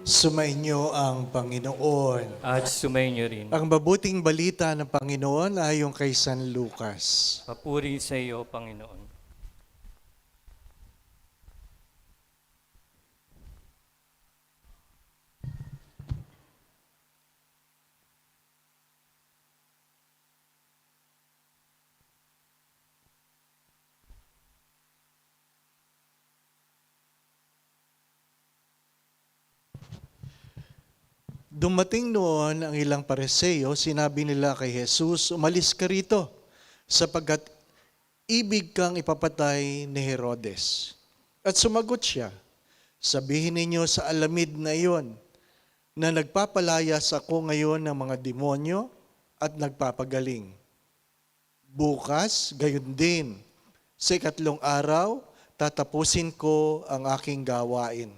Sumainyo ang Panginoon. At sumainyo rin. Ang mabuting balita ng Panginoon ayon kay San Lucas. Papuri sa iyo, Panginoon. Dumating noon ang ilang Pariseo, sinabi nila kay Jesus, "Umalis ka rito, sapagkat ibig kang ipapatay ni Herodes." At sumagot siya, "Sabihin ninyo sa alamid na iyon, na nagpapalayas ako ngayon ng mga demonyo at nagpapagaling. Bukas, gayon din, sa ikatlong araw, tatapusin ko ang aking gawain.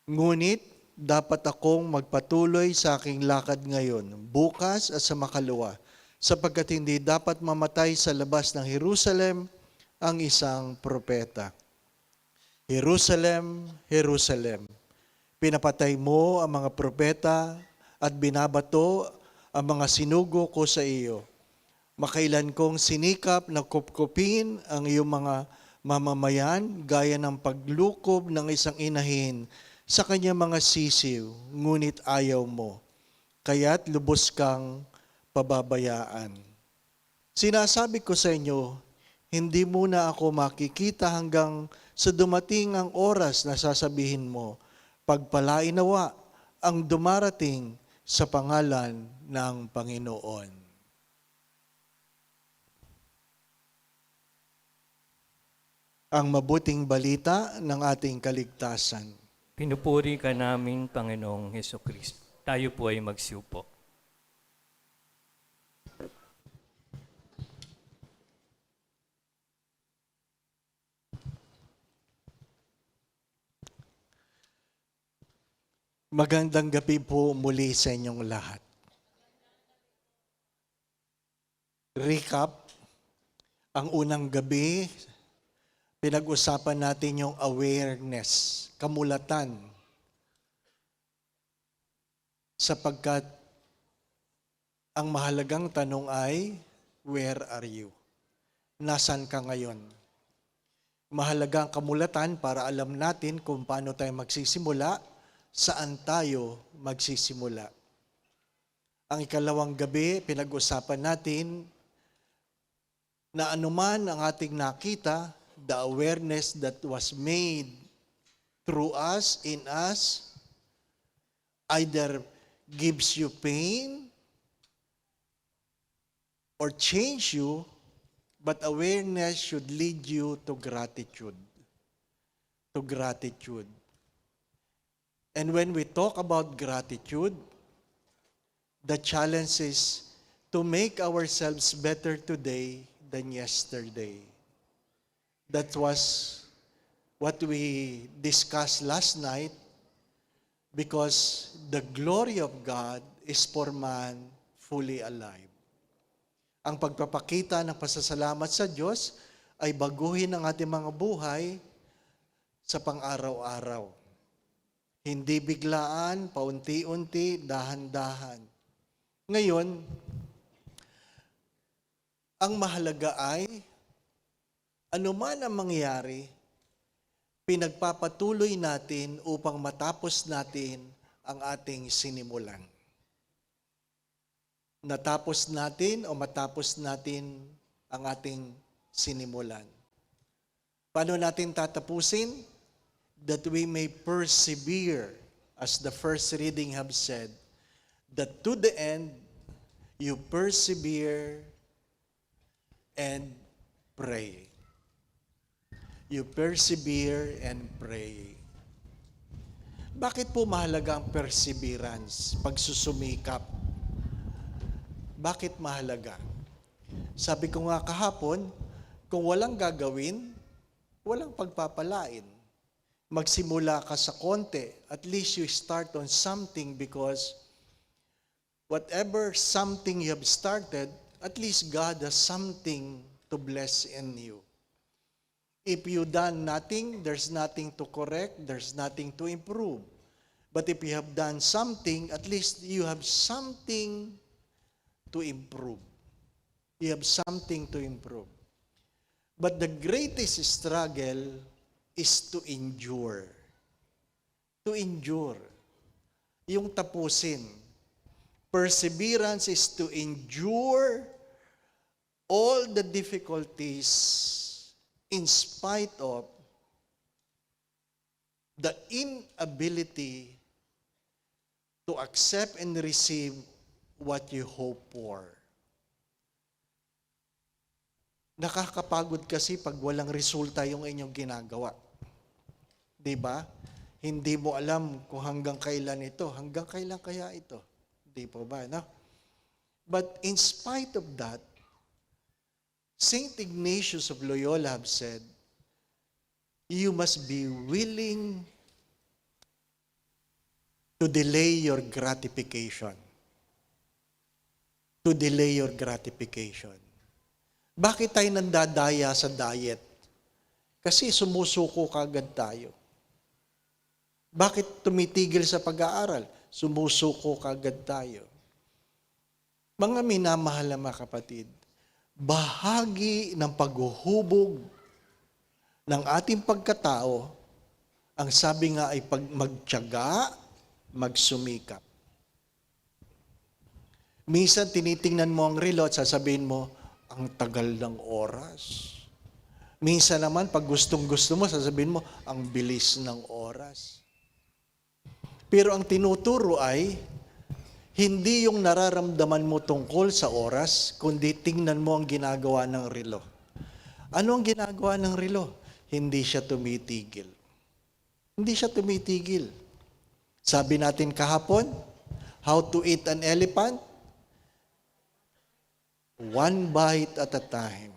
Ngunit, dapat akong magpatuloy sa aking lakad ngayon, bukas at sa makalawa, sapagkat hindi dapat mamatay sa labas ng Jerusalem ang isang propeta. Jerusalem, Jerusalem, pinapatay mo ang mga propeta at binabato ang mga sinugo ko sa iyo. Makailan kong sinikap na kupkupin ang iyong mga mamamayan gaya ng paglukob ng isang inahin sa kanyang mga sisiw, ngunit ayaw mo, kaya't lubos kang pababayaan. Sinasabi ko sa inyo, hindi muna ako makikita hanggang sa dumating ang oras na sasabihin mo, pagpalain nawa ang dumarating sa pangalan ng Panginoon." Ang mabuting balita ng ating kaligtasan. Pinupuri ka namin, Panginoong Hesukristo. Tayo po ay magsiupo. Magandang gabi po muli sa inyong lahat. Recap, ang unang gabi, pinag-usapan natin yung awareness, kamulatan. Sapagkat ang mahalagang tanong ay, where are you? Nasaan ka ngayon? Mahalagang kamulatan para alam natin kung paano tayo magsisimula, saan tayo magsisimula. Ang ikalawang gabi, pinag-usapan natin na anuman ang ating nakita, the awareness that was made through us, in us, either gives you pain or change you, but awareness should lead you to gratitude. To gratitude. And when we talk about gratitude, the challenge is to make ourselves better today than yesterday. That was what we discussed last night, because the glory of God is for man fully alive. Ang pagpapakita ng pasasalamat sa Diyos ay baguhin ang ating mga buhay sa pang-araw-araw. Hindi biglaan, paunti-unti, dahan-dahan. Ngayon, ang mahalaga ay, anuman ang mangyari, pinagpapatuloy natin upang matapos natin ang ating sinimulan. Natapos natin o matapos natin ang ating sinimulan. Paano natin tatapusin? That we may persevere, as the first reading have said, that to the end, you persevere and pray. You persevere and pray. Bakit po mahalaga ang perseverance, pagsusumikap? Bakit mahalaga? Sabi ko nga kahapon, kung walang gagawin, walang pagpapalain. Magsimula ka sa konti, at least you start on something, because whatever something you have started, at least God has something to bless in you. If you done nothing, there's nothing to correct, there's nothing to improve. But if you have done something, at least you have something to improve. You have something to improve. But the greatest struggle is to endure. To endure. Yung tapusin. Perseverance is to endure all the difficulties in spite of the inability to accept and receive what you hope for. Nakakapagod kasi pag walang resulta yung inyong ginagawa. 'Di ba? Hindi mo alam kung hanggang kailan ito, hanggang kailan kaya ito. 'Di po ba, no? But in spite of that, Saint Ignatius of Loyola have said, you must be willing to delay your gratification. To delay your gratification. Bakit tayo nandadaya sa diet? Kasi sumusuko kagad tayo. Bakit tumitigil sa pag-aaral? Sumusuko kagad tayo. Mga minamahal na mga kapatid, bahagi ng paghuhubog ng ating pagkatao, ang sabi nga ay magtiyaga, magsumikap. Minsan tinitingnan mo ang relo at sasabihin mo, ang tagal ng oras. Minsan naman, pag gustong-gusto mo, sasabihin mo, ang bilis ng oras. Pero ang tinuturo ay, hindi yung nararamdaman mo tungkol sa oras, kundi tingnan mo ang ginagawa ng relo. Ano ang ginagawa ng relo? Hindi siya tumitigil. Hindi siya tumitigil. Sabi natin kahapon, how to eat an elephant? One bite at a time.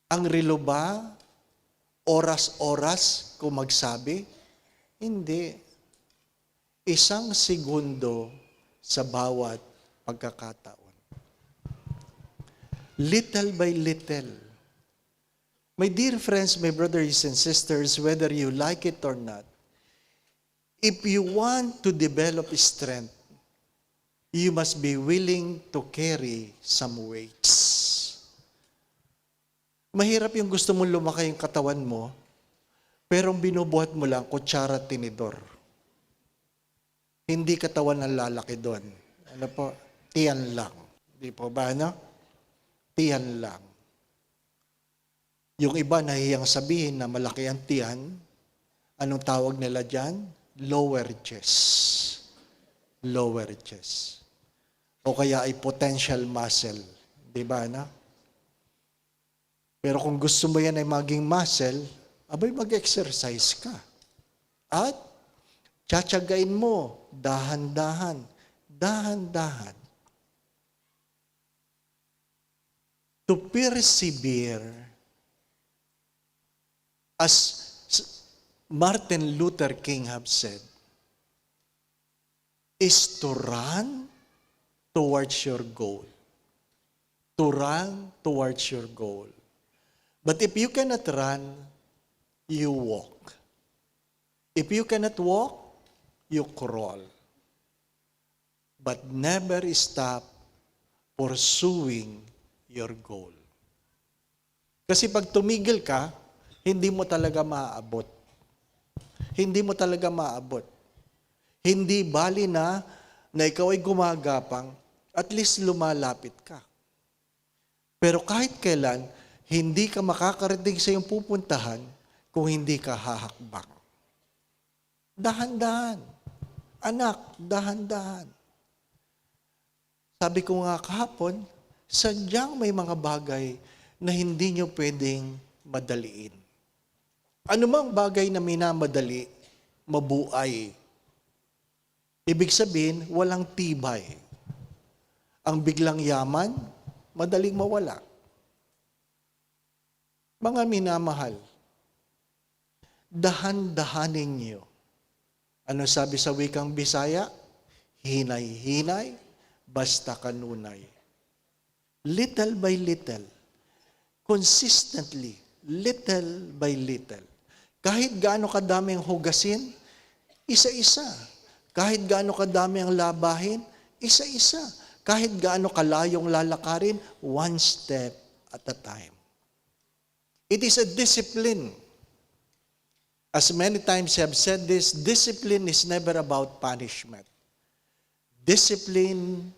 Ang relo ba, oras-oras kung magsabi? Hindi. Isang segundo sa bawat pagkakataon. Little by little. My dear friends, my brothers and sisters, whether you like it or not, if you want to develop strength, you must be willing to carry some weights. Mahirap yung gusto mong lumaki yung katawan mo, pero ang binubuhat mo lang, kutsara at tinidor. Hindi katawan ang lalaki doon. Ano po? Tiyan lang. Di po ba, no? Tiyan lang. Yung iba nahihiyang sabihin na malaki ang tiyan, anong tawag nila dyan? Lower chest. Lower chest. O kaya ay potential muscle. Di ba, no? Pero kung gusto mo yan ay maging muscle, abay mag-exercise ka. At tsatsagain mo, dahan-dahan, dahan-dahan. To persevere, as Martin Luther King have said, is to run towards your goal. To run towards your goal. But if you cannot run, you walk. If you cannot walk, you crawl. But never stop pursuing your goal. Kasi pag tumigil ka, hindi mo talaga maaabot. Hindi mo talaga maaabot. Hindi bali na ikaw ay gumagapang, at least lumalapit ka. Pero kahit kailan, hindi ka makakarating sa iyong pupuntahan kung hindi ka hahakbang. Dahan-dahan. Anak, dahan-dahan. Sabi ko nga kahapon, sadyang may mga bagay na hindi nyo pwedeng madaliin. Ano mang bagay na minamadali, mabuay. Ibig sabihin, walang tibay. Ang biglang yaman, madaling mawala. Mga minamahal, dahan-dahanin niyo. Ano sabi sa wikang Bisaya? Hinay-hinay, basta kanunay. Little by little, consistently, little by little. Kahit gaano kadami ang hugasin, isa-isa. Kahit gaano kadami ang labahin, isa-isa. Kahit gaano kalayong lalakarin, one step at a time. It is a discipline. As many times I have said this, discipline is never about punishment. Discipline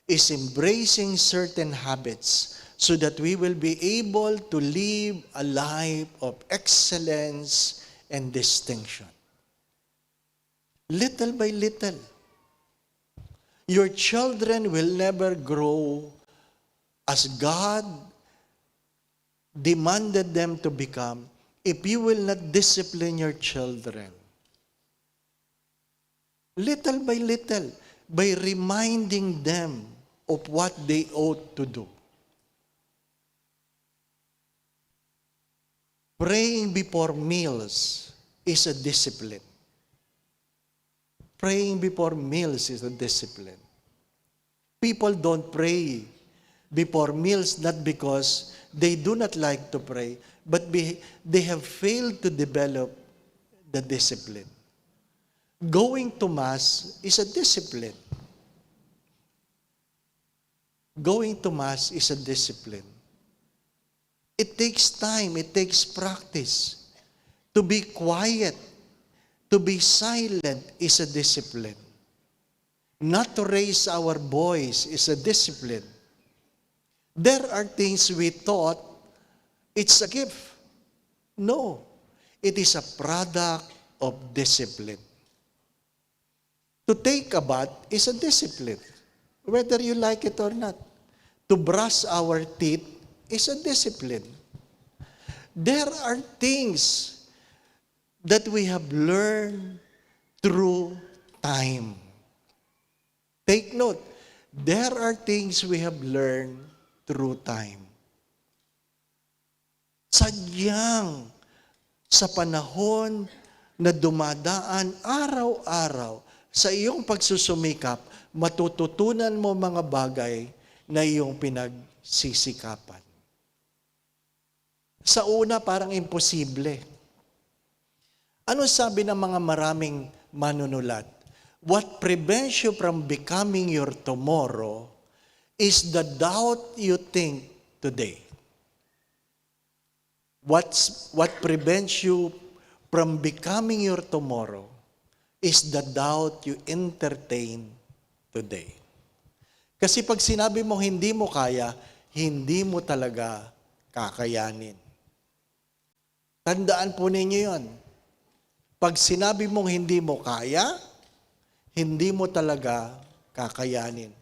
is embracing certain habits so that we will be able to live a life of excellence and distinction. Little by little, your children will never grow as God demanded them to become if you will not discipline your children. Little by little, by reminding them of what they ought to do. Praying before meals is a discipline. Praying before meals is a discipline. People don't pray before meals not because they do not like to pray, but they have failed to develop the discipline. Going to Mass is a discipline. Going to Mass is a discipline. It takes time, it takes practice. To be quiet, to be silent is a discipline. Not to raise our voice is a discipline. There are things we thought it's a gift. No, it is a product of discipline. To take a bath is a discipline, whether you like it or not. To brush our teeth is a discipline. There are things that we have learned through time. Take note, there are things we have learned through time. Sadyang sa panahon na dumadaan araw-araw sa iyong pagsusumikap, matututunan mo mga bagay na iyong pinagsisikapan. Sa una, parang imposible. Ano sabi ng mga maraming manunulat? What prevents you from becoming your tomorrow is the doubt you think today. What prevents you from becoming your tomorrow is the doubt you entertain today. Kasi pag sinabi mo hindi mo kaya, hindi mo talaga kakayanin. Tandaan po ninyo yun. Pag sinabi mong hindi mo kaya, hindi mo talaga kakayanin.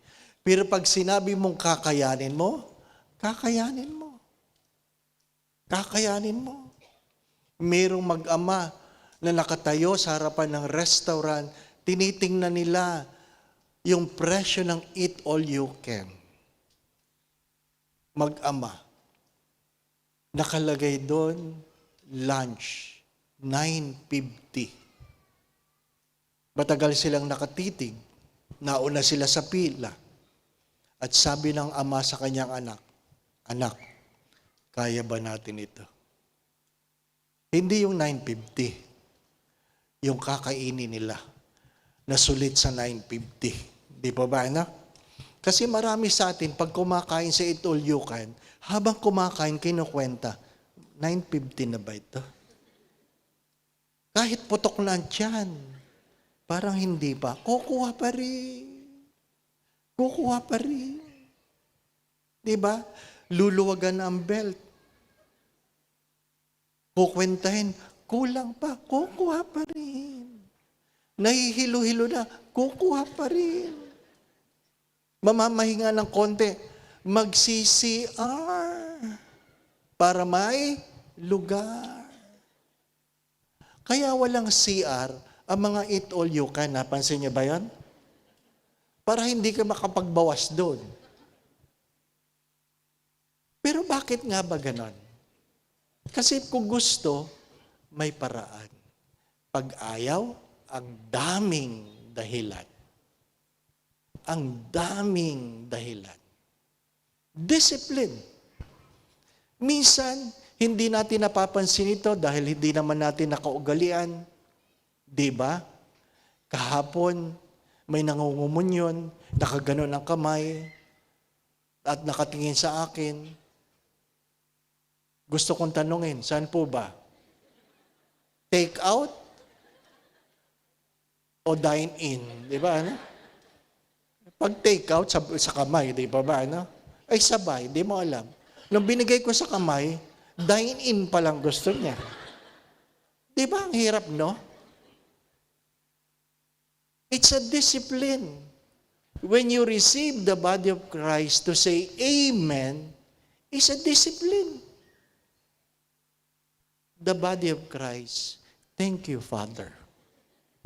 Pero pag sinabi mong kakayanin mo, kakayanin mo. Kakayanin mo. Merong mag-ama na nakatayo sa harapan ng restaurant, tinitingnan nila yung presyo ng eat all you can. Mag-ama. Nakalagay doon, lunch, $9.50. Matagal silang nakatitig. Nauna sila sa pila. At sabi ng ama sa kanyang anak, "Anak, kaya ba natin ito?" Hindi yung $9.50. Yung kakainin nila na sulit sa $9.50. Di pa ba, anak? Kasi marami sa atin, pag kumakain sa Eat All You Can, habang kumakain, kinukwenta, $9.50 na ba ito? Kahit putok na ang tiyan, parang hindi pa. Kukuha pa rin. Kukuha pa rin. Diba? Luluwagan ang belt. Kukwentahin, kulang pa. Kukuha pa rin. Nahihilo-hilo na. Kukuha pa rin. Mamamahinga ng konti. Mag-CCR para may lugar. Kaya walang CR ang mga Eat All You Can. Napansin niyo ba yan? Para hindi ka makapagbawas doon. Pero bakit nga ba ganon? Kasi kung gusto, may paraan. Pag ayaw, ang daming dahilan. Ang daming dahilan. Discipline. Minsan, Hindi natin napapansin ito dahil hindi naman natin nakaugalian. Di ba? Kahapon, may nangungumunyon, nakaganon ang kamay, at nakatingin sa akin. Gusto kong tanungin, saan po ba? Take out? O dine in? Di ba? Ano? Pag take out sa kamay, di ba ba? Ano? Ay sabay, di mo alam. Nung binigay ko sa kamay, dine in pa lang gusto niya. Di ba? Ang hirap, no? It's a discipline. When you receive the body of Christ, to say amen is a discipline. The body of Christ. Thank you, Father.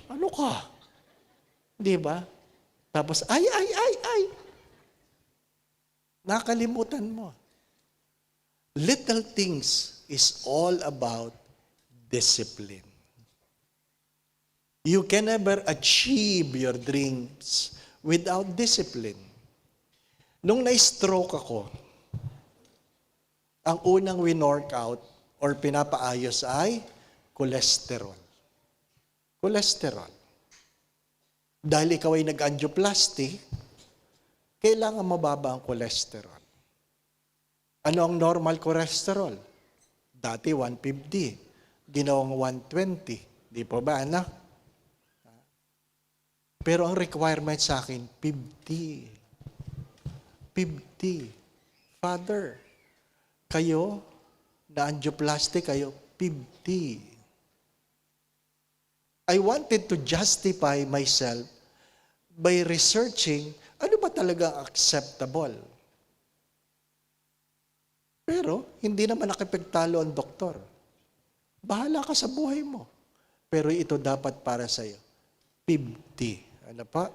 Ano ka? Di ba? Tapos, ay. Nakalimutan mo. Little things is all about discipline. You can never achieve your dreams without discipline. Nung na-stroke ako, ang unang winorkout or pinapaayos ay cholesterol. Cholesterol. Dahil ikaw ay nag-angioplasty, kailangan mababa ang cholesterol. Ano ang normal cholesterol? Dati 150, ginawang 120. Di po ba, anak? Pero ang requirement sa akin, 50. 50. Father, kayo, na-angioplasty kayo, 50. I wanted to justify myself by researching ano ba talaga acceptable. Pero, hindi naman nakipagtalo ang doktor. Bahala ka sa buhay mo. Pero ito dapat para sa'yo. 50. Ano pa?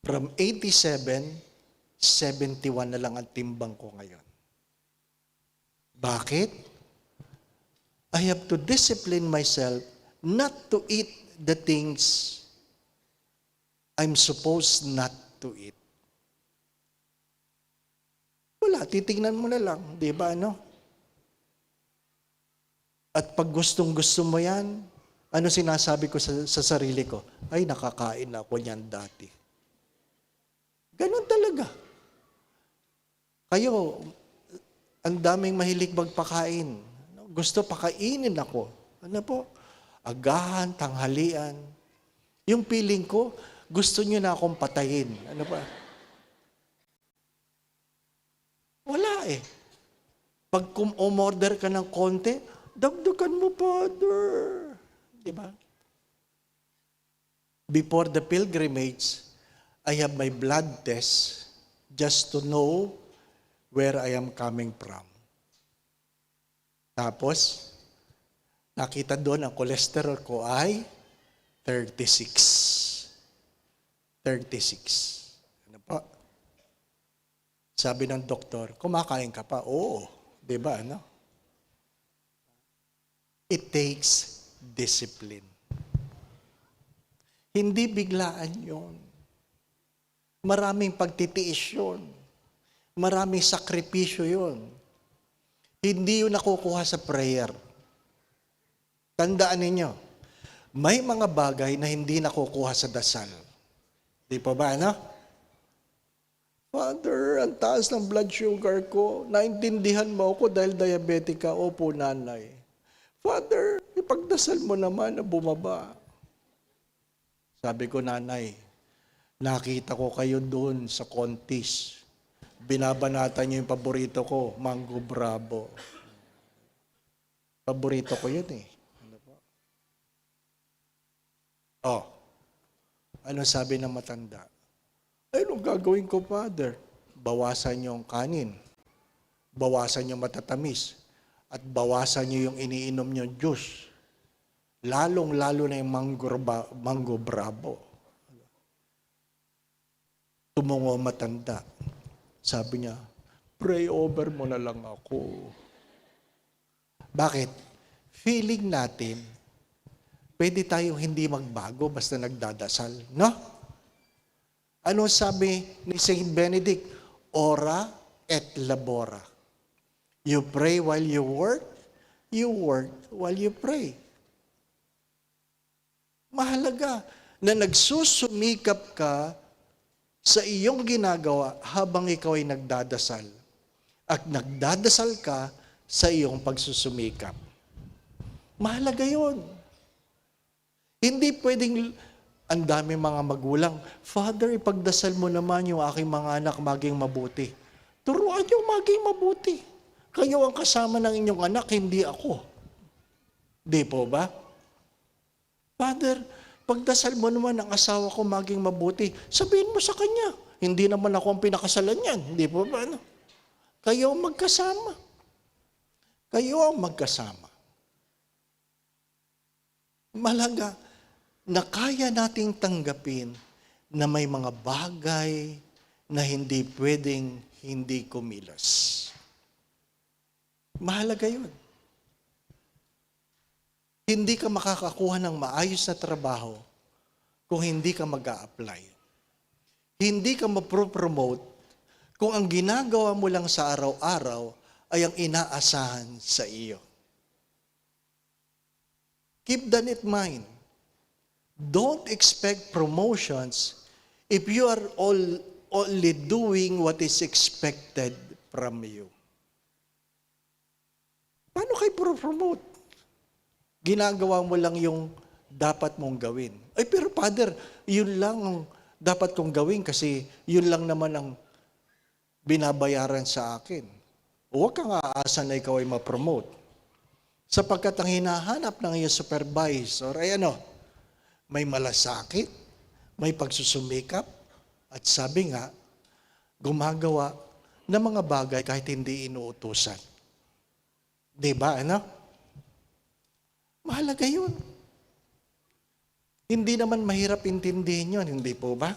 From 87, 71 na lang ang timbang ko ngayon. Bakit? I have to discipline myself not to eat the things I'm supposed not to eat. Wala, titingnan mo na lang, di ba, ano? At pag gustong-gusto mo yan, ano sinasabi ko sa sarili ko? Ay, nakakain na ako niyan dati. Ganon talaga. Kayo, ang daming mahilig magpakain. Gusto pakainin ako. Ano po? Agahan, tanghalian. Yung feeling ko, gusto niyo na akong patayin. Ano ba? Wala eh. Pag umorder ka ng konti, dagdagan mo, Father. Diba? Before the pilgrimage, I have my blood test just to know where I am coming from. Tapos, nakita doon ang cholesterol ko ay 36. 36. Ano po? Sabi ng doktor, kumakain ka pa? Oo. Diba, ano? It takes discipline. Hindi biglaan yon. Maraming pagtitiis yun. Maraming sakripisyo yun. Hindi yun nakukuha sa prayer. Tandaan ninyo, may mga bagay na hindi nakukuha sa dasal. Di pa ba, ano? Father, ang taas ng blood sugar ko. Naintindihan mo ako dahil diabetic ka. Opo, nanay. Father, ipagdasal mo naman na bumaba. Sabi ko, nanay, nakita ko kayo doon sa Contis. Binabanatan niyo yung paborito ko, Mango Bravo. Paborito ko yun eh. Ano po? Oh, ano sabi ng matanda? Ay, anong gagawin ko, Father? Bawasan niyo ang kanin. Bawasan niyo matatamis. At bawasan niyo yung iniinom niyo juice. Lalong-lalo na yung Mango Bravo. Tumungo matanda. Sabi niya, pray over mo na lang ako. Bakit? Feeling natin, pwede tayong hindi magbago basta nagdadasal. No? Ano sabi ni Saint Benedict? Ora et labora. You pray while you work while you pray. Mahalaga na nagsusumikap ka sa iyong ginagawa habang ikaw ay nagdadasal. At nagdadasal ka sa iyong pagsusumikap. Mahalaga yun. Hindi pwedeng ang dami mga magulang, Father, ipagdasal mo naman yung aking mga anak maging mabuti. Turuan yung maging mabuti. Kayo ang kasama ng inyong anak, hindi ako. Di po ba? Father, pagdasal mo naman ang asawa ko maging mabuti. Sabihin mo sa kanya, hindi naman ako ang pinakasalan niyan. Di po ba? Ano? Kayo ang magkasama. Kayo ang magkasama. Malaga na kaya nating tanggapin na may mga bagay na hindi pwedeng hindi kumilos. Mahalaga yun. Hindi ka makakakuha ng maayos na trabaho kung hindi ka mag-a-apply. Hindi ka mapropromote kung ang ginagawa mo lang sa araw-araw ay ang inaasahan sa iyo. Keep that in mind. Don't expect promotions if you are only doing what is expected from you. Paano kayo promote? Ginagawa mo lang yung dapat mong gawin. Ay, pero Father, yun lang ang dapat kong gawin kasi yun lang naman ang binabayaran sa akin. Huwag kang aasa na ikaw ay ma-promote. Sapagkat ang hinahanap ng iyong supervisor ay may malasakit, may pagsusumikap, at sabi nga, gumagawa ng mga bagay kahit hindi inuutusan. Diba, Mahalaga yun. Hindi naman mahirap intindihin yun, hindi po ba?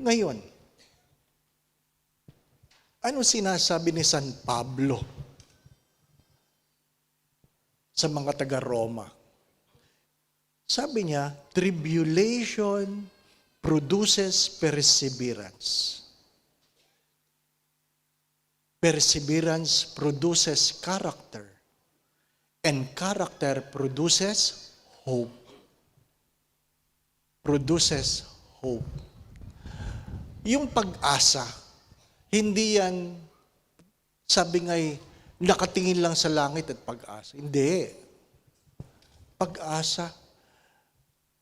Ngayon, ano sinasabi ni San Pablo sa mga taga-Roma? Sabi niya, tribulation produces perseverance. Perseverance produces character. And character produces hope. Produces hope. Yung pag-asa, hindi yan, sabi nga'y, nakatingin lang sa langit at pag-asa. Hindi. Pag-asa.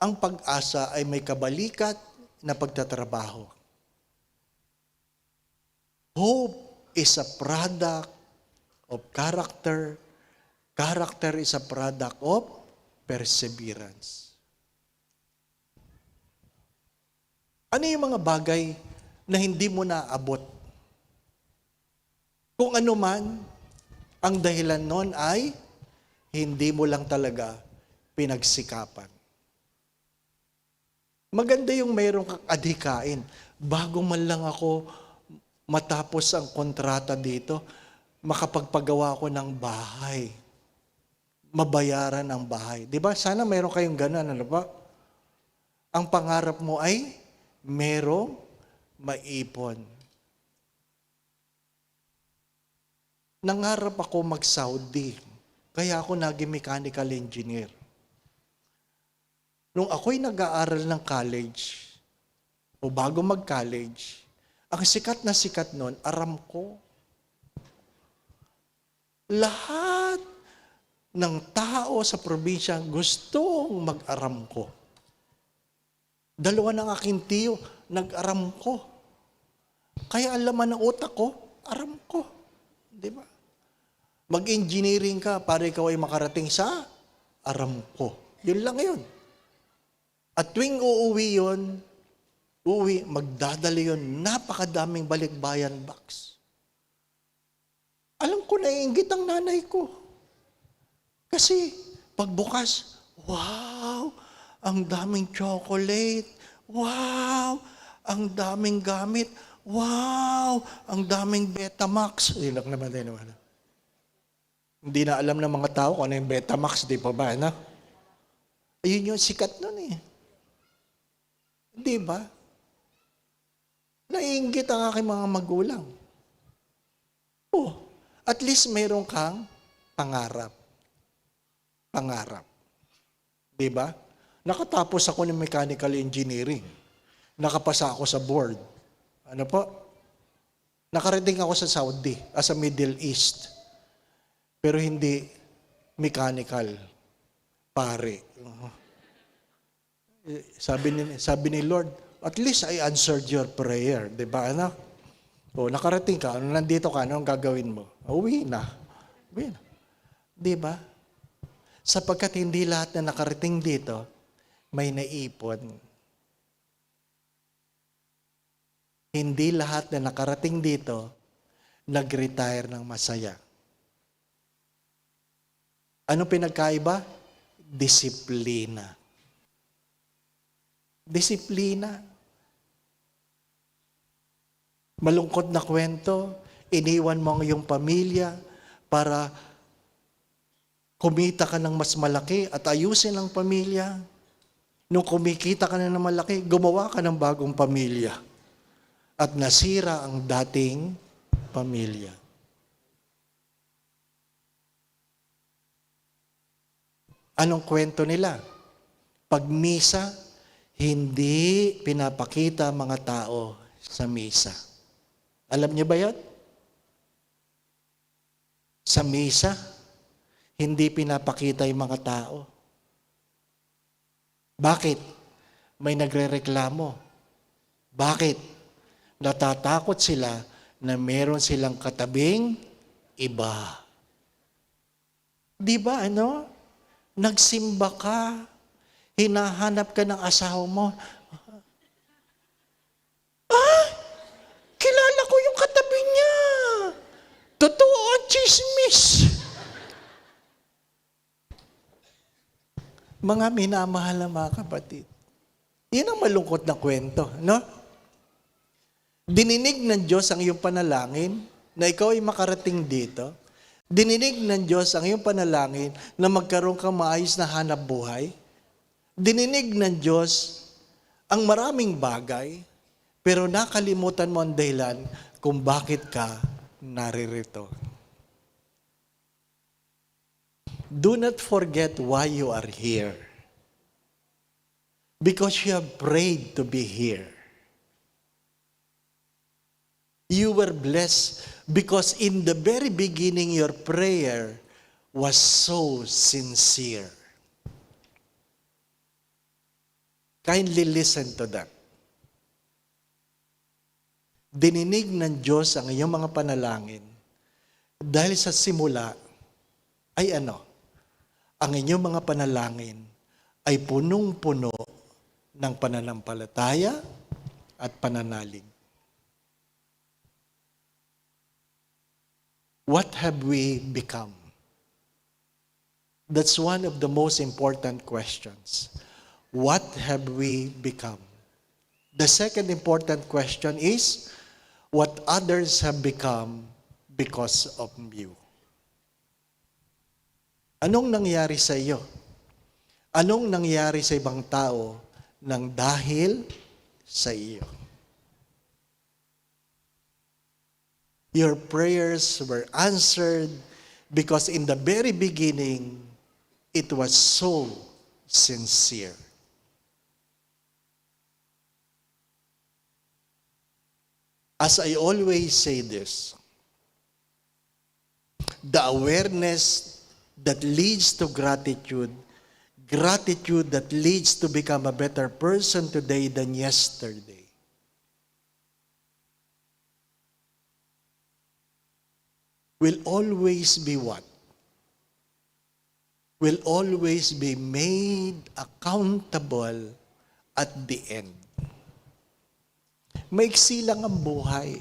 Ang pag-asa ay may kabalikat na pagtatrabaho. Hope is a product of character. Character is a product of perseverance. Ano yung mga bagay na hindi mo naabot? Kung ano man, ang dahilan nun ay hindi mo lang talaga pinagsikapan. Maganda yung mayroong kang adhikain. Bago man lang ako matapos ang kontrata dito, makapagpagawa ko ng bahay. Mabayaran ang bahay. Di ba? Sana mayroon kayong ganun, ano ba? Ang pangarap mo ay merong maipon. Nangarap ako mag-Saudi. Kaya ako naging mechanical engineer. Nung ako'y nag-aaral ng college, o bago mag-college, ang sikat na sikat nun, Aramco. Lahat ng tao sa probinsya gustong mag-Aramco. Dalawa ng aking tiyo, nag-Aramco. Kaya ang laman ng utak ko, Aramco. Di ba? Mag-engineering ka para ikaw ay makarating sa Aramco. Yun lang yun. At tuwing uuwi, magdadala yun, napakadaming balikbayan box. Alam ko, naiinggit ang nanay ko. Kasi, pagbukas, wow, ang daming chocolate. Wow, ang daming gamit. Wow, ang daming Betamax. Yun lang naman din naman. Hindi na alam ng mga tao kung ano yung Betamax, di pa ba? Ayun yung sikat nun eh. Di ba? Naiinggit ang aking mga magulang. Oh, at least mayroon kang pangarap. Pangarap. Di ba? Nakatapos ako ng mechanical engineering. Nakapasa ako sa board. Ano po? Nakarating ako sa Saudi, sa Middle East. Pero hindi mechanical, pare. Sabi ni Lord, at least I answered your prayer. Di ba, anak? O, nakarating ka, nandito ka, anong gagawin mo? Uwi na. Uwi na. Di ba? Sapagkat hindi lahat na nakarating dito, may naipon. Hindi lahat na nakarating dito, nag-retire ng masaya. Ano pinagkaiba? Disiplina. Disiplina. Malungkot na kwento, iniwan mo ang iyong pamilya para kumita ka ng mas malaki at ayusin ang pamilya. Nung kumikita ka na ng malaki, gumawa ka ng bagong pamilya. At nasira ang dating pamilya. Anong kwento nila? Pag misa, hindi pinapakita ang mga tao sa misa. Alam niyo ba yun? Sa misa, hindi pinapakita yung mga tao. Bakit? May nagrereklamo. Bakit? Natatakot sila na meron silang katabing iba. Di ba Nagsimba ka, hinahanap ka ng asawa mo. Kilala ko yung katabi niya. Totoo ang chismis. Mga minamahal na mga kapatid. Yan ang malungkot na kwento, no? Dininig ng Diyos ang iyong panalangin na ikaw ay makarating dito. Dininig ng Diyos ang iyong panalangin na magkaroon kang maayos na hanap buhay. Dininig ng Diyos ang maraming bagay, pero nakalimutan mo ang dahilan kung bakit ka naririto. Do not forget why you are here. Because you have prayed to be here. You were blessed because in the very beginning your prayer was so sincere. Kindly listen to that. Dininig ng Diyos ang iyong mga panalangin dahil sa simula ay ang inyong mga panalangin ay punong-puno ng pananampalataya at pananalig. What have we become? That's one of the most important questions. What have we become? The second important question is, what others have become because of you? Anong nangyari sa iyo? Anong nangyari sa ibang tao nang dahil sa iyo? Your prayers were answered because in the very beginning, it was so sincere. As I always say this, the awareness that leads to gratitude, gratitude that leads to become a better person today than yesterday. Will always be what? Will always be made accountable at the end. Maiksi lang ang buhay.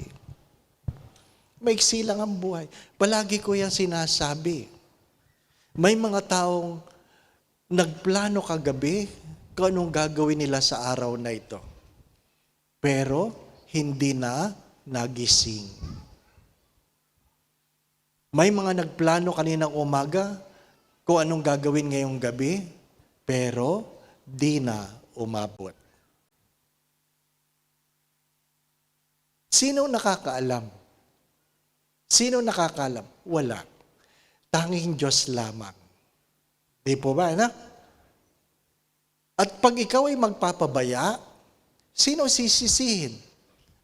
Maiksi lang ang buhay. Palagi ko yan sinasabi. May mga taong nagplano kagabi kung anong gagawin nila sa araw na ito. Pero hindi na nagising. May mga nagplano kaninang umaga kung anong gagawin ngayong gabi, pero di na umabot. Sino nakakaalam? Sino nakakaalam? Wala. Tanging Diyos lamang. Di po ba, na? At pag ikaw ay magpapabaya, sino sisisihin?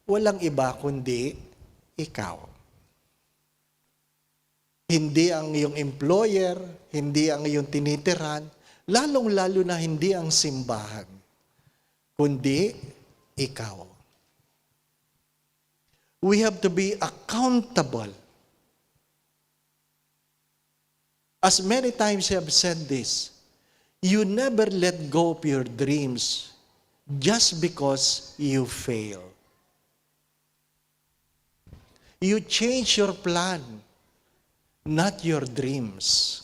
Walang iba kundi ikaw. Hindi ang iyong employer, hindi ang iyong tinitiran, lalong-lalo na hindi ang simbahan, kundi ikaw. We have to be accountable. As many times I have said this, you never let go of your dreams just because you fail. You change your plan, not your dreams.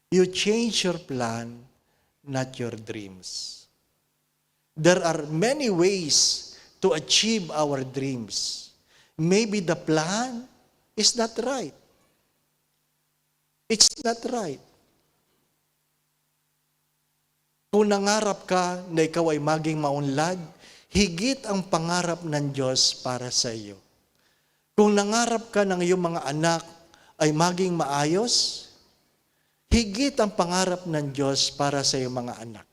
You change your plan, not your dreams. There are many ways to achieve our dreams. Maybe the plan is not right. It's not right. Kung nangarap ka na ikaw ay maging maunlad, higit ang pangarap ng Diyos para sa iyo. Kung nangarap ka ng iyong mga anak ay maging maayos, higit ang pangarap ng Diyos para sa iyong mga anak.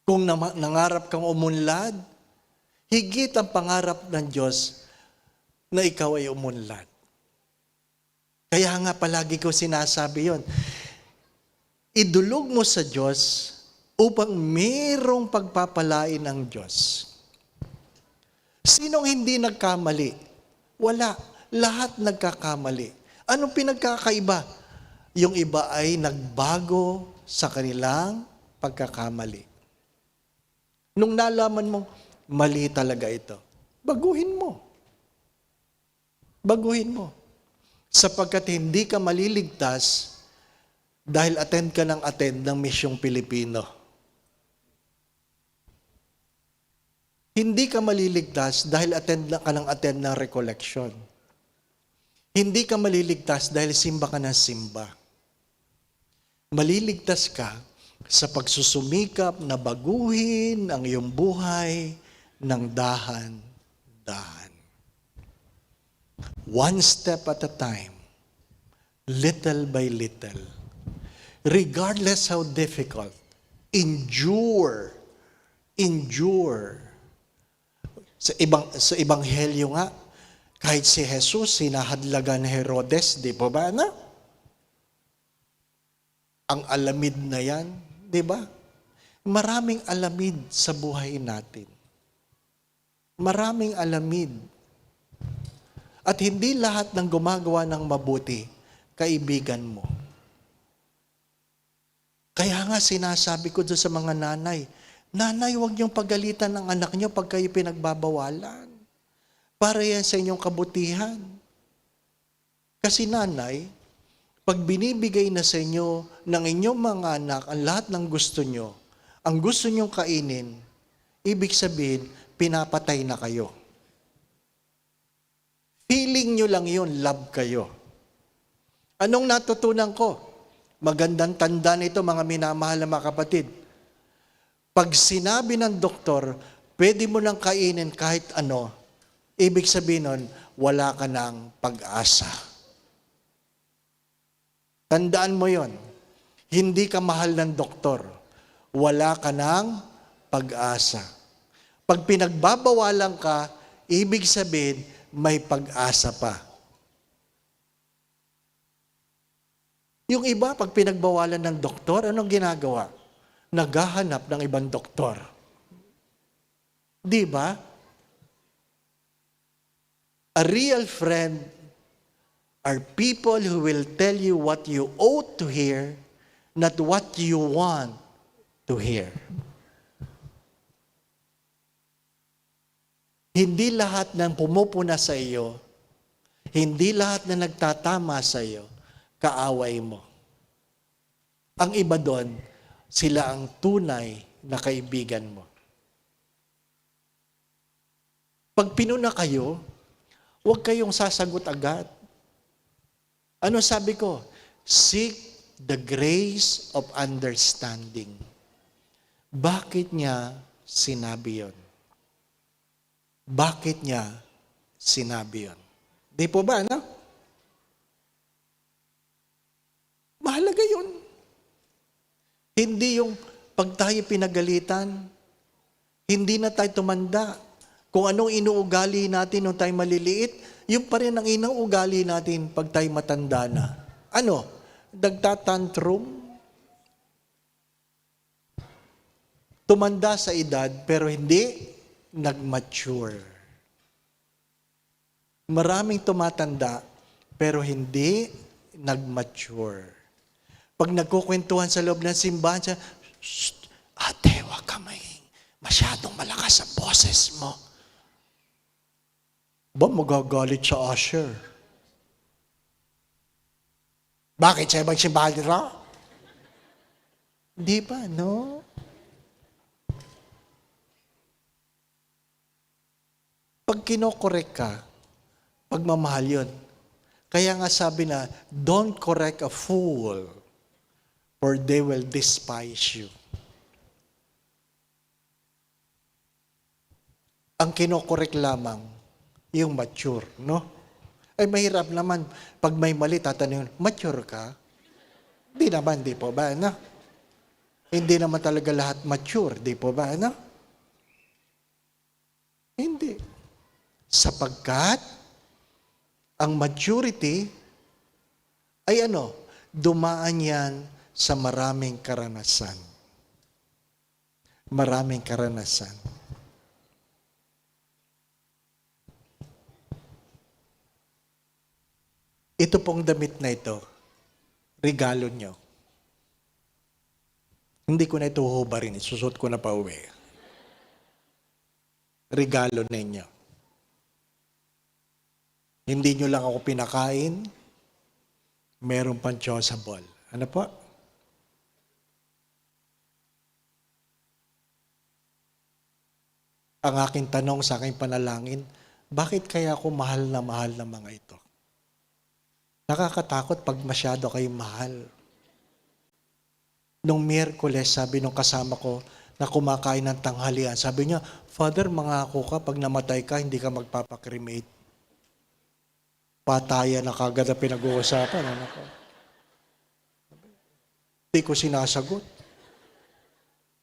Kung nangarap kang umunlad, higit ang pangarap ng Diyos na ikaw ay umunlad. Kaya nga palagi ko sinasabi yon. Idulog mo sa Diyos upang mayroong pagpapalain ang Diyos. Sinong hindi nagkamali? Wala. Lahat nagkakamali. Anong pinagkakaiba? Yung iba ay nagbago sa kanilang pagkakamali. Nung nalaman mo, mali talaga ito, baguhin mo. Baguhin mo. Sapagkat hindi ka maliligtas dahil attend ka ng Misyong Pilipino. Hindi ka maliligtas dahil attend ng recollection. Hindi ka maliligtas dahil simba ka ng simba. Maliligtas ka sa pagsusumikap na baguhin ang iyong buhay ng dahan-dahan. One step at a time, little by little, regardless how difficult, endure. Sa Ebanghelyo nga, kahit si Jesus, sinahadlagan ni Herodes, di po ba na? Ang alamid na yan, di ba? Maraming alamid sa buhay natin. Maraming alamid. At hindi lahat ng gumagawa ng mabuti, kaibigan mo. Kaya nga sinasabi ko doon sa mga nanay, nanay, huwag niyong pagalitan ng anak niyo pag kayo pinagbabawalan. Para yan sa inyong kabutihan. Kasi nanay, pag binibigay na sa inyo ng inyong mga anak ang lahat ng gusto niyo, ang gusto niyong kainin, ibig sabihin, pinapatay na kayo. Feeling niyo lang yun, love kayo. Anong natutunan ko? Magandang tanda nito mga minamahal na mga kapatid. Pag sinabi ng doktor, pwede mo nang kainin kahit ano, ibig sabihin nun, wala ka ng pag-asa. Tandaan mo yon. Hindi ka mahal ng doktor. Wala ka ng pag-asa. Pag pinagbabawalan ka, ibig sabihin, may pag-asa pa. Yung iba, pag pinagbawalan ng doktor, anong ginagawa? Naghahanap ng ibang doktor. Di ba? A real friend are people who will tell you what you ought to hear, not what you want to hear. Hindi lahat ng pumupuna sa iyo, hindi lahat na nagtatama sa iyo, kaaway mo. Ang iba doon, sila ang tunay na kaibigan mo. Pag pinuna kayo, huwag kayong sasagot agad. Ano sabi ko? Seek the grace of understanding. Bakit niya sinabi yon? bakit niya sinabi yun. Di po ba, ano? Mahalaga yun. Hindi yung pag tayo pinagalitan, hindi na tayo tumanda. Kung anong inuugali natin nung tayo maliliit, yun pa rin ang inuugali natin pag tayo matanda na. Ano? Nagtatantrum? Tumanda sa edad pero hindi nag-mature. Maraming tumatanda pero hindi nag-mature. Pag nagkukwentuhan sa loob ng simbahan, siya, "Shh, ate, wag ka masyadong malakas sa boses mo." Ba, magagalit sa usher. Bakit siya ibang simbahan nila? Di ba, no? Pag kinokorek ka, pagmamahal yun. Kaya nga sabi na, don't correct a fool, for they will despise you. Ang kinokorek lamang, yung mature, no? Ay mahirap naman, pag may mali, tatanungin, mature ka? Di naman, di po ba, no? Hindi naman talaga lahat mature, di po ba, no? Hindi. Sapagkat, ang maturity ay ano, dumaan yan sa maraming karanasan. Maraming karanasan. Ito pong damit na ito, regalo nyo. Hindi ko na ito huhubarin, isusot ko na pa uwi. Regalo ninyo. Hindi nyo lang ako pinakain, meron pang choosable. Ano po? Ang aking tanong sa aking panalangin, bakit kaya ako mahal na mga ito? Nakakatakot pag masyado kayong mahal. Nung Miyerkules, sabi nung kasama ko na kumakain ng tanghalian, sabi niya, "Father, mangako ka, pag namatay ka, hindi ka magpapakremate." Patayan na kagad na pinag-uusapan. Ano ko? Hindi ko sinasagot.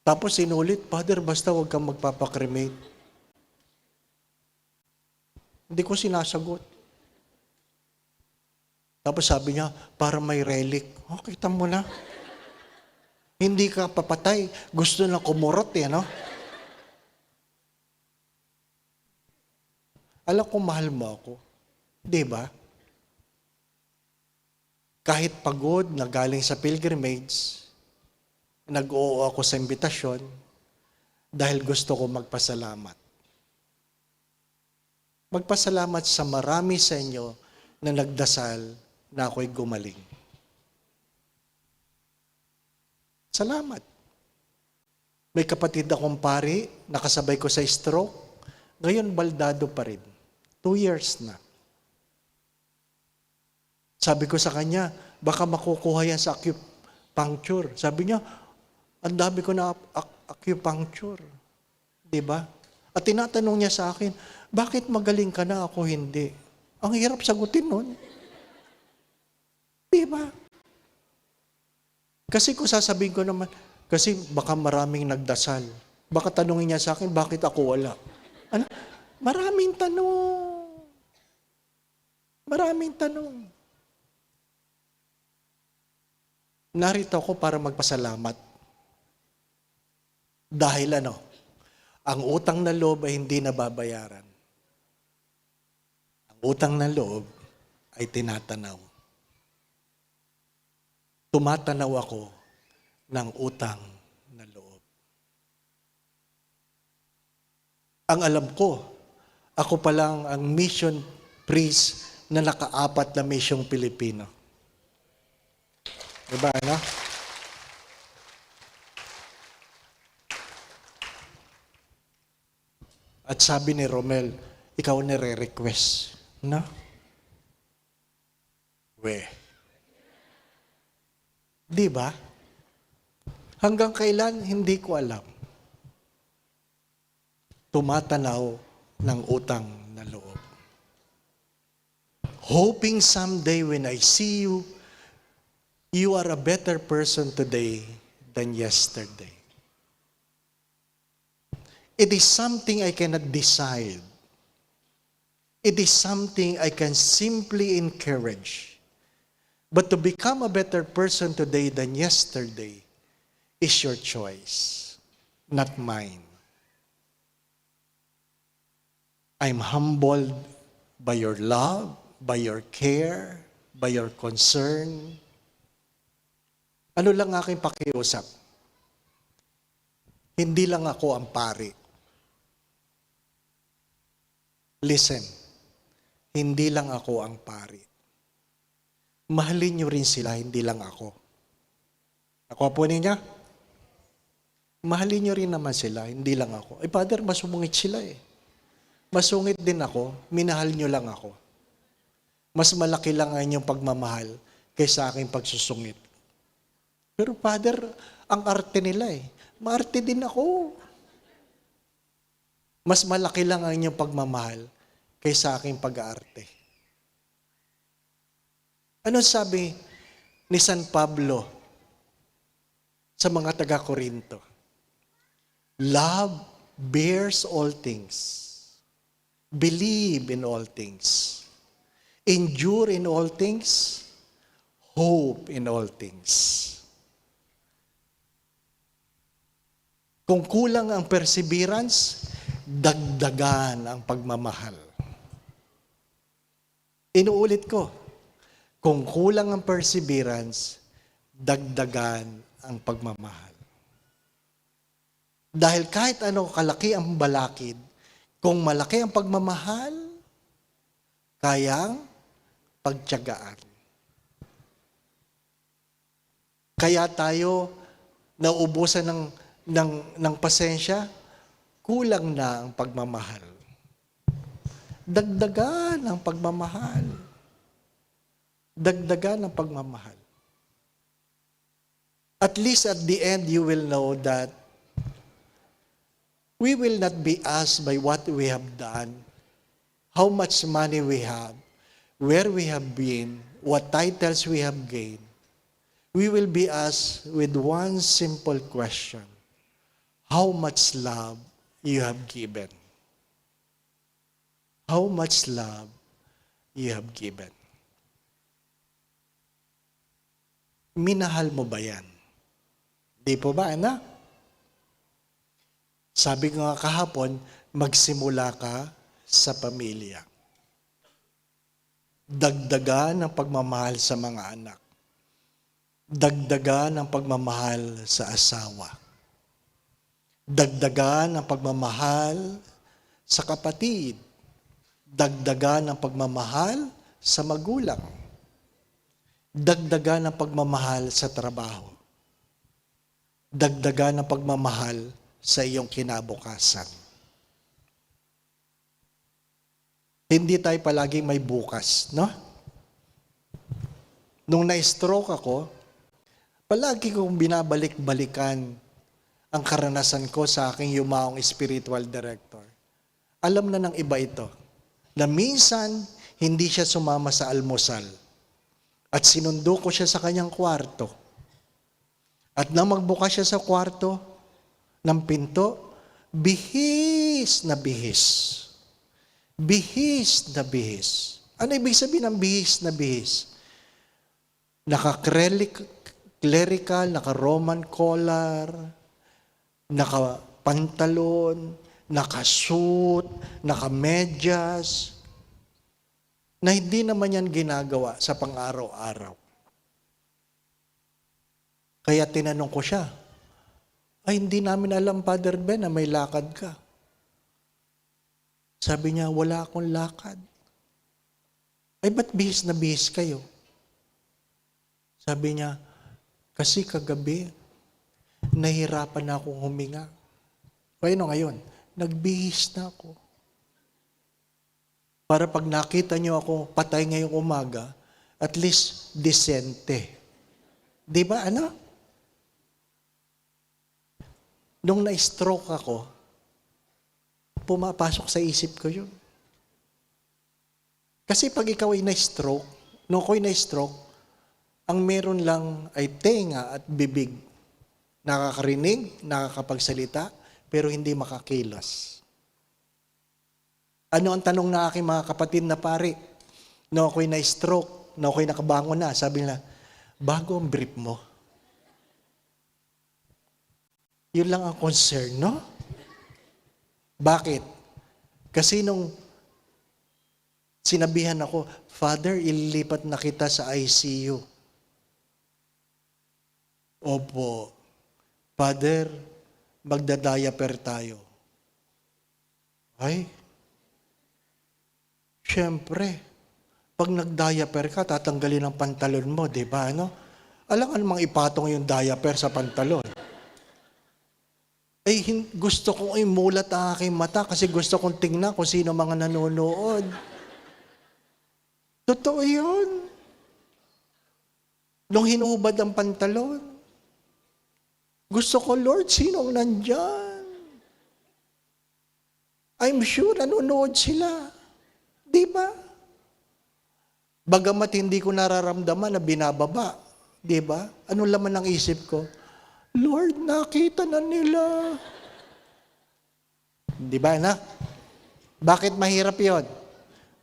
Tapos sinulit, "Father, basta huwag kang magpapakremate." Hindi ko sinasagot. Tapos sabi niya, "Para may relic." Oh, kita mo na. Hindi ka papatay. Gusto na kumurot eh, no? Alam ko mahal mo ako. Di ba? Kahit pagod na galing sa pilgrimage, nag-oo ako sa imbitasyon dahil gusto ko magpasalamat. Magpasalamat sa marami sa inyo na nagdasal na ako'y gumaling. Salamat. May kapatid akong pari, nakasabay ko sa stroke. Ngayon, baldado pa rin. 2 years na. Sabi ko sa kanya, baka makukuha yan sa acupuncture. Sabi niya, ang dami ko na acupuncture. Diba? At tinatanong niya sa akin, bakit magaling ka na, ako hindi? Ang hirap sagutin nun. Diba? Kasi kung sasabihin ko naman, kasi baka maraming nagdasal. Baka tanungin niya sa akin, bakit ako wala? Ano? Maraming tanong. Maraming tanong. Narito ako para magpasalamat. Dahil ang utang na loob ay hindi nababayaran. Ang utang na loob ay tinatanaw. Tumatanaw ako ng utang na loob. Ang alam ko, ako pa lang ang mission priest na nakaapat na misyong Pilipino. Diba, ano? At sabi ni Romel, ikaw nire-request. No? Di ba? Hanggang kailan, hindi ko alam. Tumatanaw ng utang na loob. Hoping someday when I see you, you are a better person today than yesterday. It is something I cannot decide. It is something I can simply encourage. But to become a better person today than yesterday is your choice, not mine. I'm humbled by your love, by your care, by your concern. Ano lang aking pakiusap? Hindi lang ako ang pari. Listen, hindi lang ako ang pari. Mahalin niyo rin sila, hindi lang ako. Ako po ninyo? Mahalin niyo rin naman sila, hindi lang ako. Father, masungit sila eh. Masungit din ako, minahal niyo lang ako. Mas malaki lang ang inyong pagmamahal kaysa aking pagsusungit. Pero Father, ang arte nila eh. Maarte din ako. Mas malaki lang ang inyong pagmamahal kaysa aking pag-aarte. Ano sabi ni San Pablo sa mga taga-Korinto? Love bears all things. Believe in all things. Endure in all things. Hope in all things. Kung kulang ang perseverance, dagdagan ang pagmamahal. Inuulit ko, kung kulang ang perseverance, dagdagan ang pagmamahal. Dahil kahit ano kalaki ang balakid, kung malaki ang pagmamahal, kayang pagtiyagaan. Kaya tayo nauubusan ng pasensya, kulang na ang pagmamahal. Dagdagan ang pagmamahal. Dagdagan ang pagmamahal. At least at the end, you will know that we will not be asked by what we have done, how much money we have, where we have been, what titles we have gained. We will be asked with one simple question: how much love you have given? How much love you have given? Minahal mo ba yan? Di po ba, anak? Sabi ko nga kahapon, magsimula ka sa pamilya. Dagdagan ang pagmamahal sa mga anak. Dagdagan ang pagmamahal sa asawa. Dagdagan ang pagmamahal sa kapatid. Dagdagan ang pagmamahal sa magulang. Dagdagan ang pagmamahal sa trabaho. Dagdagan ang pagmamahal sa iyong kinabukasan. Hindi tayo palaging may bukas, no? Nung na-stroke ako, palagi kong binabalik-balikan ang karanasan ko sa aking yumaong spiritual director. Alam na ng iba ito, na minsan hindi siya sumama sa almusal at sinundo ko siya sa kanyang kwarto. At nang magbukas siya sa kwarto ng pinto, bihis na bihis. Bihis na bihis. Ano ibig sabihin ng bihis na bihis? Naka-clerical, naka-Roman collar, naka-pantalon, naka-suit, naka-medyas, na hindi naman yan ginagawa sa pang-araw-araw. Kaya tinanong ko siya, ay hindi namin alam, Father Ben, na may lakad ka. Sabi niya, wala akong lakad. Ay ba't bihis na bihis kayo? Sabi niya, kasi kagabi, nahirapan na akong huminga. Paano ngayon? Nagbihis na ako. Para pag nakita niyo ako patay ngayong umaga, at least disente. Di ba, ano? Nung na-stroke ako, pumapasok sa isip ko yun. Kasi pag ikaw ay na-stroke, nung ako'y na-stroke, ang meron lang ay tenga at bibig. Nakakarinig, nakakapagsalita, pero hindi makakilos. Ano ang tanong na aking mga kapatid na pari? Nung ako'y na-stroke, nung ako'y nakabangon na, sabi nila, bago ang brief mo. Yun lang ang concern, no? Bakit? Kasi nung sinabihan ako, Father, ililipat na kita sa ICU. Opo. Father, magdadiaper tayo. Ay, syempre, pag nag-diaper ka, tatanggalin ang pantalon mo, di ba? Ano? Alam mang ipatong yung diaper sa pantalon. Ay, gusto kong imulat ang aking mata kasi gusto kong tingnan kung sino mga nanonood. Totoo yun. Nung hinubad ang pantalon, gusto ko, Lord, sino ang nandyan? I'm sure nanonood sila. Di ba? Bagamat hindi ko nararamdaman na binababa. Di ba? Anong laman ng isip ko? Lord, nakita na nila. Di ba, na? Bakit mahirap yon?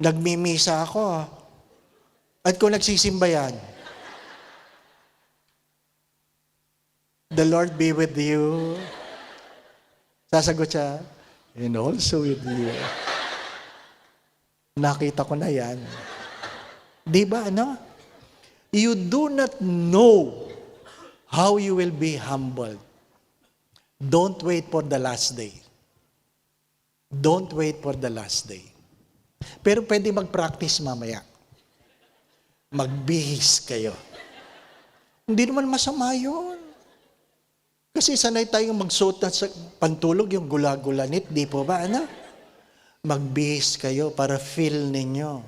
Nagmimisa ako. At kung nagsisimba yan, the Lord be with you. Sasagot siya, and also with you. Nakita ko na yan. Di ba, ano? You do not know how you will be humbled. Don't wait for the last day. Don't wait for the last day. Pero pwede mag-practice mamaya. Magbihis kayo. Hindi naman masama yun. Kasi sanay tayong magsuot na sa pantulog, yung gula-gulanit, di po ba, ano? Magbihis kayo para feel ninyo.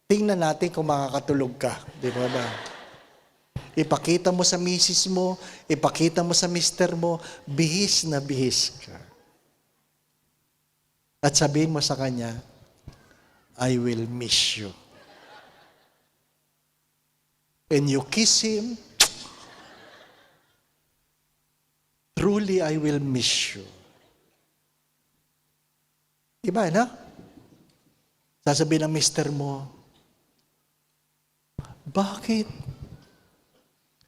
Tingnan natin kung makakatulog ka. Di ba ba? Ipakita mo sa misis mo, ipakita mo sa mister mo, bihis na bihis ka. At sabihin mo sa kanya, I will miss you. And you kiss him, truly I will miss you. Diba, na? Sasabihin ng mister mo, bakit?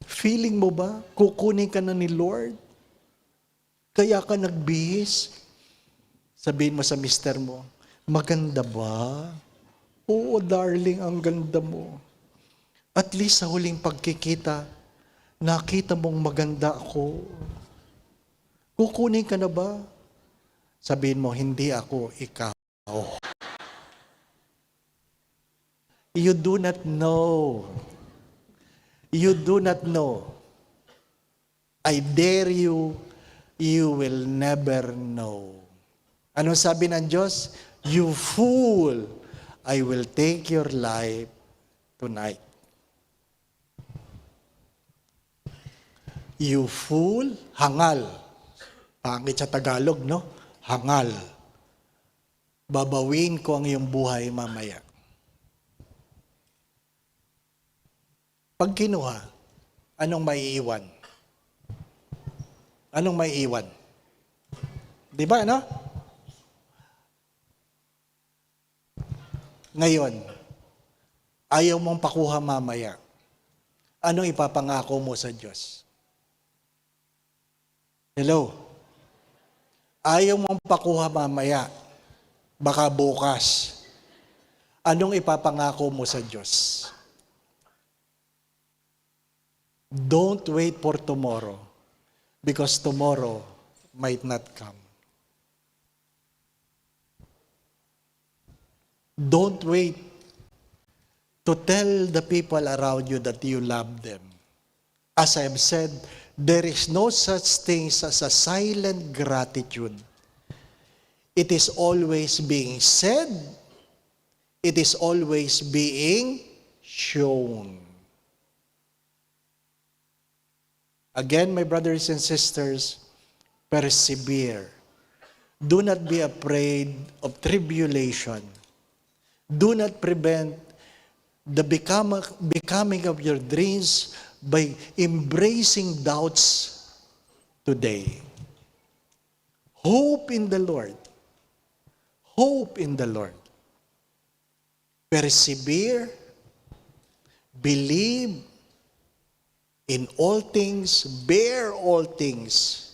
Feeling mo ba, kukunin ka na ni Lord? Kaya ka nagbihis? Sabihin mo sa mister mo, maganda ba? Oo, darling, ang ganda mo. At least sa huling pagkikita, nakita mong maganda ako. Kukunin ka na ba? Sabihin mo, hindi ako, ikaw. You do not know. You do not know. I dare you, you will never know. Ano sabi ng Diyos? You fool, I will take your life tonight. You fool, hangal. Pangit sa Tagalog, no? Hangal. Babawin ko ang iyong buhay mamaya. Pag kinuha, anong maiiwan? Anong maiiwan? Di ba, ano? Ngayon, ayaw mong pakuha mamaya. Anong ipapangako mo sa Diyos? Hello? Ayaw mong pakuha mamaya. Baka bukas. Anong ipapangako mo sa Diyos? Don't wait for tomorrow because tomorrow might not come. Don't wait to tell the people around you that you love them. As I have said, there is no such thing as a silent gratitude. It is always being said. It is always being shown. Again, my brothers and sisters, persevere. Do not be afraid of tribulation. Do not prevent the becoming of your dreams by embracing doubts today. Hope in the Lord. Hope in the Lord. Persevere. Believe in all things. Bear all things.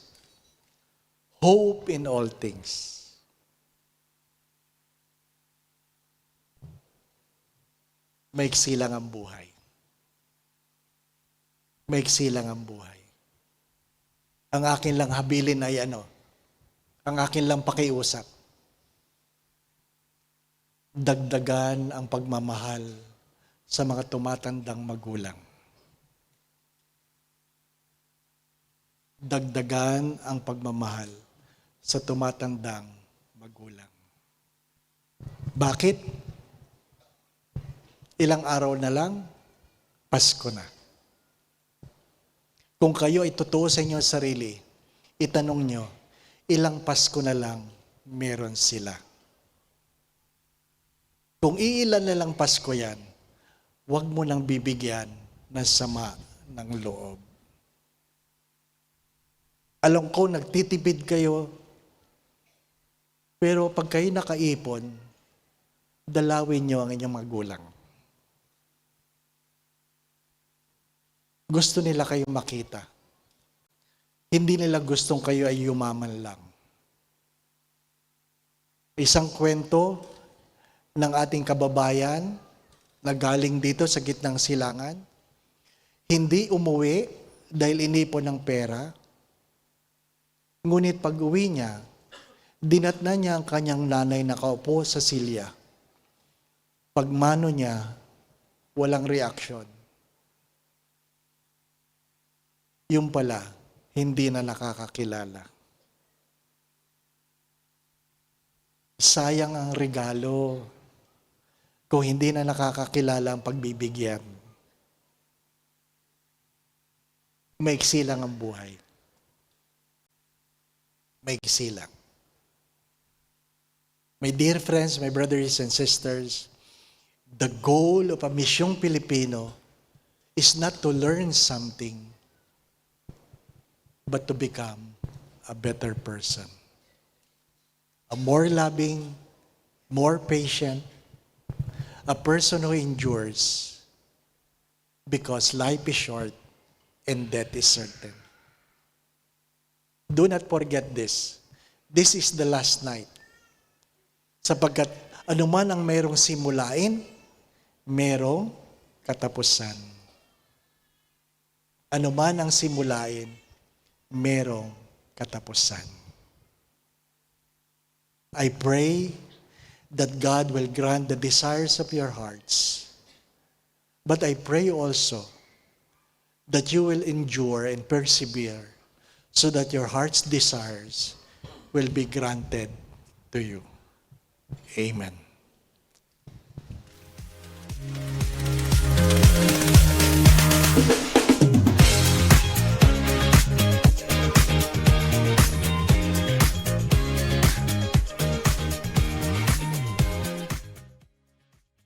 Hope in all things. Maiksi lang ang buhay. Maiksi lang ang buhay. Ang akin lang habilin ay ang akin lang pakiusap. Dagdagan ang pagmamahal sa mga tumatandang magulang. Dagdagan ang pagmamahal sa tumatandang magulang. Bakit? Ilang araw na lang, Pasko na. Kung kayo ay totoo sa inyong sarili, itanong nyo, ilang Pasko na lang meron sila? Kung iilan na lang Pasko yan, huwag mo nang bibigyan ng sama ng loob. Alam ko, nagtitipid kayo, pero pag kayo nakaipon, dalawin nyo ang inyong magulang. Gusto nila kayo makita. Hindi nila gustong kayo ay yumaman lang. Isang kwento ng ating kababayan na galing dito sa gitnang silangan, hindi umuwi dahil inipon ng pera, ngunit pag-uwi niya, dinatna niya ang kanyang nanay na nakaupo sa silya. Pagmano niya, walang reaksyon. Yung pala, hindi na nakakakilala. Sayang ang regalo kung hindi na nakakakilala ang pagbibigyan. Maiksi lang ang buhay. Maiksi lang. My dear friends, my brothers and sisters, the goal of a Misyong Pilipino is not to learn something, but to become a better person. A more loving, more patient, a person who endures because life is short and death is certain. Do not forget this. This is the last night. Sapagkat anuman ang merong simulain, merong katapusan. Anuman ang simulain, merong katapusan. I pray that God will grant the desires of your hearts. But I pray also that you will endure and persevere so that your heart's desires will be granted to you. Amen.